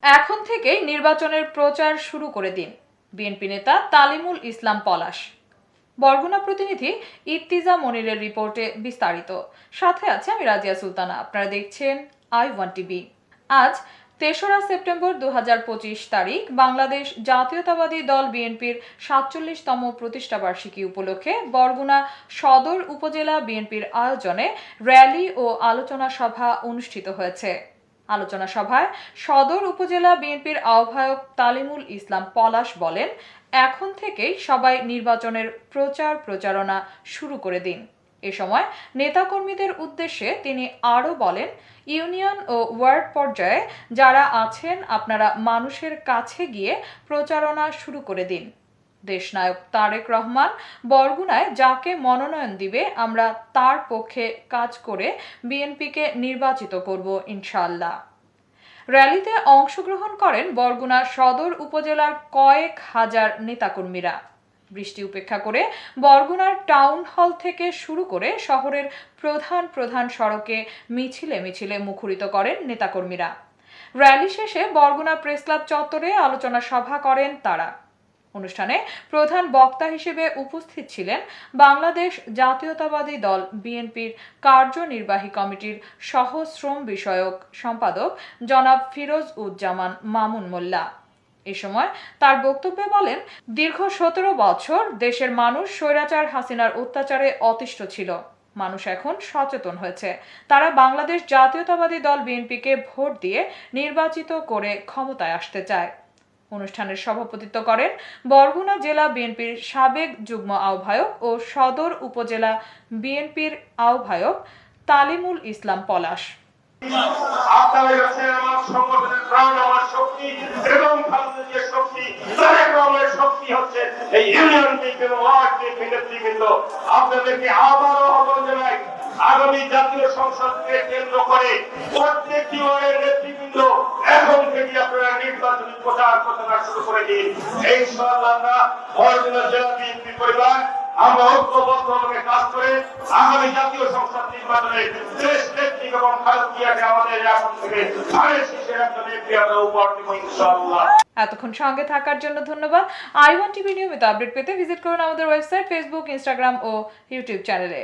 এখন থেকেই নির্বাচনের প্রচার শুরু করে দিন, বিএনপি নেতা তালিমুল ইসলাম পলাশ। বরগুনা প্রতিনিধি ইত্তিজা মনিরের রিপোর্টে বিস্তারিত। সাথে আছে আমি রাজিয়া সুলতানা। আপনারা দেখছেন I1 টিভি। আজ ৩রা সেপ্টেম্বর ২০২৫ তারিখ বাংলাদেশ জাতীয়তাবাদী দল বিএনপির ৪৭তম প্রতিষ্ঠাবার্ষিকী উপলক্ষে বরগুনা সদর উপজেলা বিএনপির আয়োজনে র্যালি ও আলোচনা সভা অনুষ্ঠিত হয়েছে। আলোচনা সভায় সদর উপজেলা বিএনপির আহ্বায়ক তালিমুল ইসলাম পলাশ বলেন, এখন থেকেই সবাই নির্বাচনের প্রচারণা শুরু করে দিন। এ সময় নেতাকর্মীদের উদ্দেশ্যে তিনি আরও বলেন, ইউনিয়ন ও ওয়ার্ড পর্যায়ে যারা আছেন আপনারা মানুষের কাছে গিয়ে প্রচারণা শুরু করে দিন। দেশনায়ক তারেক রহমান বরগুনায় যাকে মনোনয়ন দিবে আমরা তার পক্ষে কাজ করে বিএনপিকে নির্বাচিত করব ইনশাআল্লাহ। র্যালিতে অংশগ্রহণ করেন বরগুনা সদর উপজেলার কয়েক হাজার নেতাকর্মীরা। বৃষ্টি উপেক্ষা করে বরগুনার টাউন হল থেকে শুরু করে শহরের প্রধান সড়কে মিছিলে মুখরিত করেন নেতাকর্মীরা। র্যালি শেষে বরগুনা প্রেসক্লাব চত্বরে আলোচনা সভা করেন তারা। অনুষ্ঠানে প্রধান বক্তা হিসেবে উপস্থিত ছিলেন বাংলাদেশ জাতীয়তাবাদী দল বিএনপির কার্যনির্বাহী কমিটির সহ শ্রম বিষয়ক সম্পাদক জনাব ফিরোজ উজ্জামান মামুন মোল্লা। এ সময় তার বক্তব্যে বলেন, দীর্ঘ ১৭ বছর দেশের মানুষ স্বৈরাচার হাসিনার অত্যাচারে অতিষ্ঠ ছিল। মানুষ এখন সচেতন হয়েছে। তারা বাংলাদেশ জাতীয়তাবাদী দল বিএনপিকে ভোট দিয়ে নির্বাচিত করে ক্ষমতায় আসতে চায়। অনুষ্ঠানের সভাপতিত্ব করেন বরগুনা জেলা বিএনপির সাবেক যুগ্ম আহ্বায়ক ও সদর উপজেলা বিএনপির আহ্বায়ক তালিমুল ইসলাম পলাশ। আপনারা হচ্ছেন আমার সংগঠনের প্রাণ, আমার শক্তি এবং ভারতীয় শক্তি, তারেক রহমানের শক্তি হচ্ছে এই ইউনিয়ন বিএনপি এবং ওয়ার্ড বিএনপি নেতৃবৃন্দ। আপনাদেরকে আবারও আহ্বান জানাই, আগামী জাতীয় সংসদকে কেন্দ্র করে প্রত্যেকটি ওয়ার্ডের নেতৃবৃন্দ এখন থেকে আপনারা নির্বাচনী প্রচারণা শুরু করে দিন। ইনশাআল্লাহ আমরা বরগুনা জেলা বিএনপি পরিবার আমরা ঐক্যবদ্ধভাবে কাজ করে আগামী জাতীয় সংসদ নির্বাচনে দেশ নেত্রী এবং খালেদাকে আমাদের এখন থেকে ধানের শীষের একজন এমপি আমরা উপহার দেব ইনশাআল্লাহ। এতক্ষণ সঙ্গে থাকার জন্য ধন্যবাদ। I1 টিভি নিয়মিত আপডেট পেতে ভিজিট করুন আমাদের ওয়েবসাইট, ফেসবুক, ইনস্টাগ্রাম ও ইউটিউব চ্যানেলে।